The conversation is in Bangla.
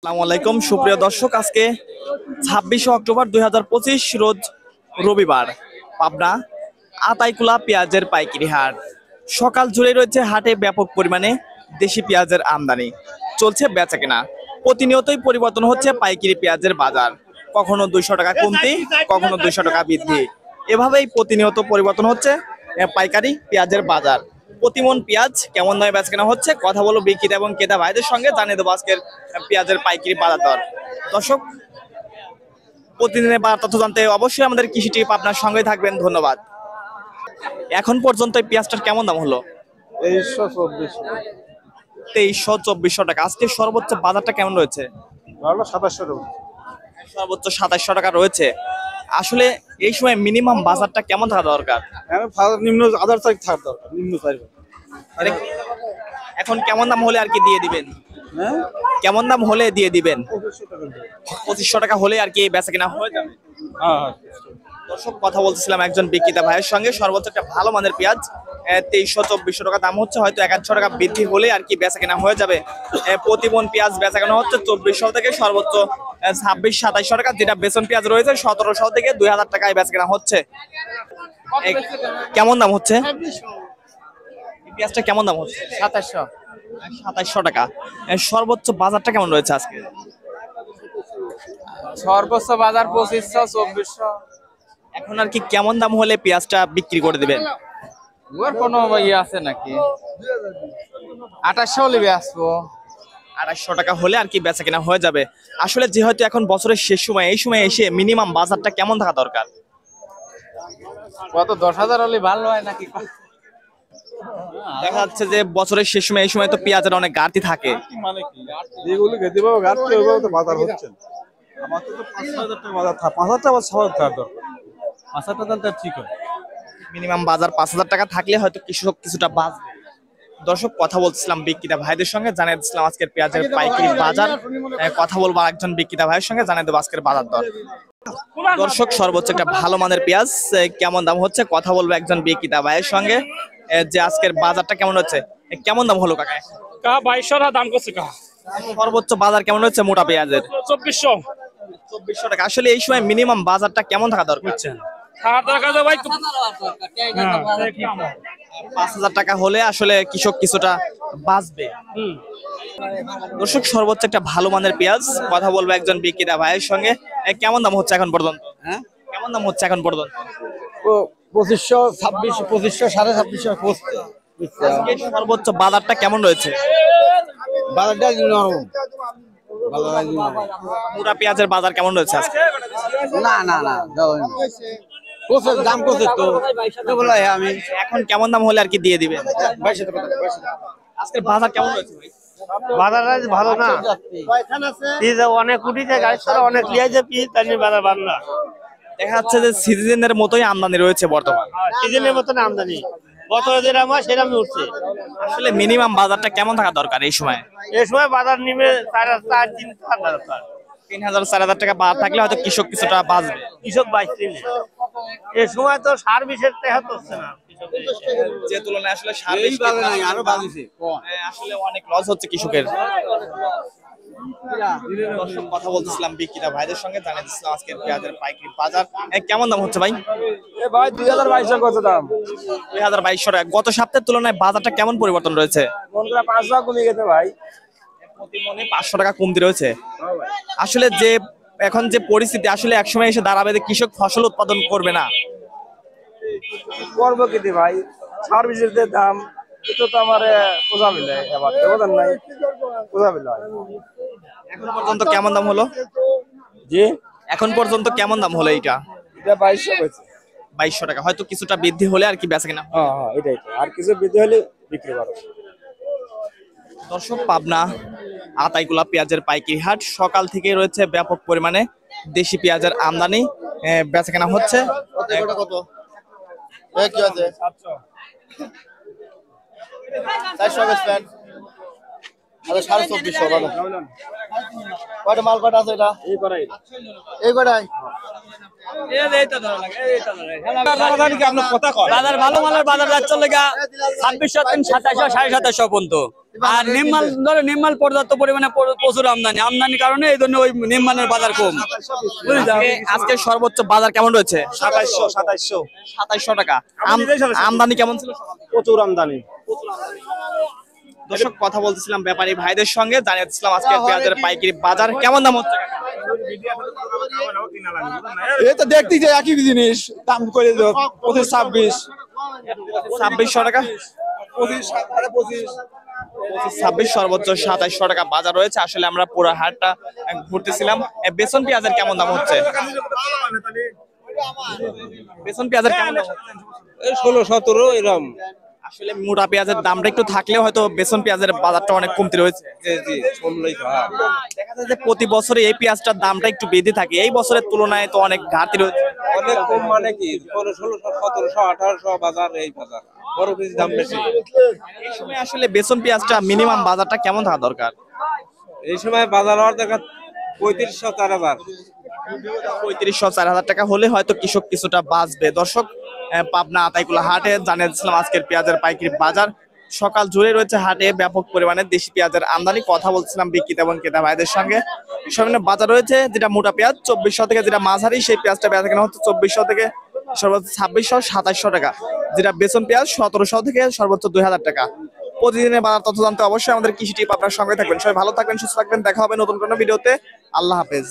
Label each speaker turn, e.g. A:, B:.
A: আসসালামু আলাইকুম সুপ্রিয় দর্শক, আজকে 26 অক্টোবর 2025 রোজ রবিবার। পাবনা আতাইকুলা পেঁয়াজের পাইকারি হাট। সকাল জুড়ে রয়েছে হাটে ব্যাপক পরিমাণে দেশি পেঁয়াজের আমদানি, চলছে বেচাকেনা। প্রতিনিয়তই পরিবর্তন হচ্ছে পাইকারি পেঁয়াজের বাজার, কখনো 200 টাকা কমতি, কখনো 200 টাকা বৃদ্ধি। এভাবেই প্রতিনিয়ত পরিবর্তন হচ্ছে পাইকারি পেঁয়াজের বাজার। প্রতিমন পেঁয়াজ কেমন দামে বেচাকেনা হচ্ছে কথা বলবো বিক্রেতা এবং ক্রেতা ভাইদের সঙ্গে, জানিয়ে দেবো আজকের পেঁয়াজের পাইকারি বাজার দর। দর্শক, প্রতিদিনের বাজার তথ্য জানতে অবশ্যই আমাদের কৃষি টিপ আপনার সঙ্গে থাকবেন। ধন্যবাদ। এখন পর্যন্ত এই পেঁয়াজটার কেমন দাম হলো? 2300-2400 টাকা। আজকে সর্বোচ্চ বাজারটা কেমন রয়েছে?
B: 2700 টাকা।
A: সর্বোচ্চ 2700 টাকা রয়েছে। আসলে এই সময় মিনিমাম বাজারটা কেমন থাকা দরকার?
B: নিম্ন আধার তারিখ থাকার দরকার, নিম্ন তারিখ।
A: এখন কেমন দাম হলে আর কি দিয়ে দিবেন?
B: হ্যাঁ,
A: কেমন দাম হলে দিয়ে দিবেন?
B: 2500 টাকা দেবে।
A: 2500 টাকা হলে আর কি বেচা কিনা হয়ে যাবে।
B: হ্যাঁ।
A: দর্শক, কথা বলতেছিলাম একজন বিক্রেতা ভাইয়ের সঙ্গে। সর্বোচ্চ একটা ভালো মানের পেঁয়াজ 2300-2400 টাকা দাম হচ্ছে, হয়তো 100 টাকা বৃদ্ধি হলে আর কি বেচা কেনা হয়ে যাবে। প্রতি মন পেঁয়াজ বেচা কেনা হচ্ছে 2400 থেকে সর্বোচ্চ 2600-2700 টাকা, যেটা বেসন পেঁয়াজ রয়েছে 1700 থেকে 2000 টাকায় বেচা কেনা হচ্ছে। কেমন দাম হচ্ছে এই পেঁয়াজটা? কেমন দাম হচ্ছে? 2700 টাকা। সর্বোচ্চ বাজারটা কেমন রয়েছে আজকে?
C: সর্বোচ্চ বাজার 2500-2400।
A: এখন আর কি কেমন দাম হলে পেঁয়াজটা বিক্রি করে দিবেন?
C: ওর কোনো ইয়ে আছে নাকি? 2800 হলে আসবো।
A: 2800 টাকা হলে আর কি বেচা কেনা হয়ে যাবে। আসলে যেহেতু এখন বছরের শেষ সময়, এই সময় এসে মিনিমাম বাজারটা কেমন থাকা দরকার?
C: কত 10,000 হলে ভালো হয় নাকি?
A: দেখা যাচ্ছে যে বছরের শেষ সময়, এই সময় তো পেঁয়াজের অনেক ঘাটতি থাকে।
B: মানে কি যেগুলো খেতে পাবো ঘাটতি ওইভাবে তো বাজার হচ্ছে না। আমার তো 5000 টাকা বাজার থাকে, 5000 টাকা সবার থাকার দরকার। 5000 টাকা তার ঠিক হয়।
A: মিনিমাম বাজার 5000 টাকা থাকলে হয়তো কৃষক কিছুটা বাঁচবে। দর্শক, কথা বলছিলাম বিক্রেতা ভাইদের সঙ্গে, জানিয়ে দিচ্ছিলাম আজকের পেঁয়াজের পাইকারি বাজার। কথা বলবো আরেকজন বিক্রেতা ভাইয়ের সঙ্গে, জানিয়ে দেবো আজকের বাজার দর। দর্শক, সর্বোচ্চ একটা ভালো মানের পেঁয়াজ কেমন দাম হচ্ছে কথা বলবো একজন বিক্রেতা ভাইয়ের সঙ্গে, যে আজকের বাজারটা কেমন হচ্ছে। কেমন দাম হলো কাকা?
D: 2200 দাম করছে কা।
A: সর্বোচ্চ বাজার কেমন হচ্ছে মোটা পেঁয়াজের?
D: 2400
A: টাকা। আসলে এই সময় মিনিমাম বাজারটা কেমন থাকা দরকার?
D: খাওয়ার দরকার তো ভাই।
A: 5000 টাকা হলে আসলে কৃষক কিছুটা বাঁচবে। দর্শক, সর্বোচ্চ একটা ভালো মানের পেঁয়াজ কথা বলবো একজন বিক্রেতা ভাইয়ের সঙ্গে। কেমন দাম হচ্ছে এখন পর্যন্ত? কেমন দাম হচ্ছে এখন পর্যন্ত?
B: 2500, 2600, 2500, 2650
A: আজকে সর্বোচ্চ বাজারটা কেমন রয়েছে?
B: বাজারটা নরম।
A: পুরা পেঁয়াজের বাজার কেমন রয়েছে আজকে?
B: না কোসের দাম কোসের তো বলা হয় আমি
A: এখন কেমন দাম হলে আর কি দিয়ে দিবেন?
B: 2200 টাকা।
A: আজকের বাজার কেমন রয়েছে ভাই?
D: বাজার ভালো না। অনেক উঠিছে গাড়ি ছাড়া, অনেক লিয়েছে পিস, তাই নিয়ে বাজার ভালো না।
A: দেখা যাচ্ছে যে সিজনের মতোই আমদানি রয়েছে বর্তমান।
D: সিজনের মতন আমদানি, বছরে যেরকম হয় সেরকম উঠছে।
A: আসলে মিনিমাম বাজারটা কেমন থাকা দরকার এই সময়?
D: এই সময় বাজার নিবে 4,500-3,000 টাকা।
A: 3000-4000 টাকা বাজার থাকলে হয়তো কৃষক কিছুটা বাঁচবে।
D: কৃষক বাঁচছে না। এই সময় তো সার বিষের টেহা হচ্ছে না
A: যে তুলনায় আসলে সার বেশি
B: আরো বাড়িছে।
A: আসলে অনেক লস হচ্ছে কৃষকের। দর্শক, কথা বলতেছিলাম বিক্রেতা ভাইদের সঙ্গে, জানিয়ে দিচ্ছিলাম আজকের পেঁয়াজের পাইকারি বাজার কেমন দাম হচ্ছে ভাই?
B: ভাই 2200 কত দাম?
A: 2200 টাকা। গত সপ্তাহের তুলনায় বাজারটা কেমন পরিবর্তন রয়েছে?
B: 5 টাকা কমে গেছে ভাই।
A: প্রতি মনে 500 টাকা কমতি রয়েছে। আসলে যে এখন যে পরিস্থিতি, আসলে একসময় এসে দাঁড়াবে যে কৃষক ফসল উৎপাদন করবে না।
B: করবো কি ভাই, সার্ভিসের যে দাম এটা তো আমার পোষাবিলে, এবার দেবদান নাই পোষাবিলে।
A: এখন পর্যন্ত কেমন দাম হলো?
B: জি,
A: এখন পর্যন্ত কেমন দাম হলো এইটা?
B: এটা 2200 হয়েছে।
A: 2200 টাকা। হয়তো কিছুটা বৃদ্ধি হলে আর কি বেচা কিনা।
B: হ্যাঁ, এটাই তো। আর কিছু বৃদ্ধি হলে বিক্রি করো।
A: দর্শক, পাবনা আতাইকুলা পেঁয়াজের পাইকারি হাট সকাল থেকে রয়েছে ব্যাপক পরিমাণে দেশি পেঁয়াজের আমদানি, বেচা কেনা হচ্ছে।
B: কত কি আছে? 400 বেচবেন। আরে 2450 কয়টা মাল কয়টা আছে এটা? এই কড়াই
E: বাজার ভালো মালের বাজার যাচ্ছে লেগা 2600 2700 2750 পর্যন্ত। আর নিম্মাল ধরো নিম্মাল পর্যাপ্ত পরিমাণে প্রচুর আমদানি কারণে এই জন্য ওই নিম্মানের বাজার কম।
A: আজকে সর্বোচ্চ বাজার কেমন রয়েছে?
B: 2700
A: 2700 টাকা। আমদানি কেমন ছিল?
B: প্রচুর আমদানি।
A: দর্শক কথা বলতেছিলাম ব্যাপারী ভাইদের সঙ্গে, জানিয়েছিলাম আজকে পেঁয়াজের পাইকারি বাজার কেমন দাম হচ্ছে।
B: এই তো দেখতে যে একই জিনিস দাম করে 25
A: 2600 টাকা,
B: 25
A: 26 সর্বোচ্চ 2700 টাকা বাজার রয়েছে। আসলে আমরা পুরো হাটটা ঘুরতেছিলাম। বেসন পেঁয়াজের কেমন দাম হচ্ছে? বেসন পেঁয়াজের কেমন দাম?
B: 16-17 এরকম।
A: আসলে মোটা পেঁয়াজের দামটা একটু থাকলেও হয়তো বেসন পেঁয়াজের বাজারটা অনেক কমতি রয়েছে। দেখা যায় যে প্রতি বছরে এই পেঁয়াজটার দামটা একটু বৃদ্ধি থাকে, এই বছরের তুলনায় তো অনেক ঘাটতি রয়েছে।
B: অনেক কম মানে কি 1600-1700-1800 বাজার, এই বাজার বড় বেশি দাম বেশি।
A: এই সময় আসলে বেসন পেঁয়াজটা মিনিমাম বাজারটা কেমন থাকা দরকার?
B: এই সময় বাজার হওয়ার দেখা 3500-4000।
A: 3500-4000 টাকা হলে হয়তো কৃষক কিছুটা বাঁচবে। দর্শক, পাবনা আতাইকুলা হাটে জানিয়েছিলাম আজকের পেঁয়াজের পাইকারি বাজার। সকাল জুড়ে রয়েছে হাটে ব্যাপক পরিমাণে দেশি পেঁয়াজের আমদানি। কথা বলছিলাম বিক্রেতা এবং ক্রেতা ভাইদের সঙ্গে। সামনে বাজার রয়েছে যেটা মোটা পেঁয়াজ 2400 থেকে, যেটা মাঝারি সেই পেঁয়াজটা বেচা কেনা হচ্ছে 2400 থেকে সর্বোচ্চ 2600-2700 টাকা, যেটা বেসন পেঁয়াজ 1700 থেকে সর্বোচ্চ 2000 টাকা। প্রতিদিনের বাজার তথ্য জানতে অবশ্যই আমাদের কৃষি টিপ আপনার সঙ্গে থাকবেন। সবাই ভালো থাকবেন, সুস্থ থাকবেন। দেখা হবে নতুন কোনো ভিডিওতে। আল্লাহ হাফেজ।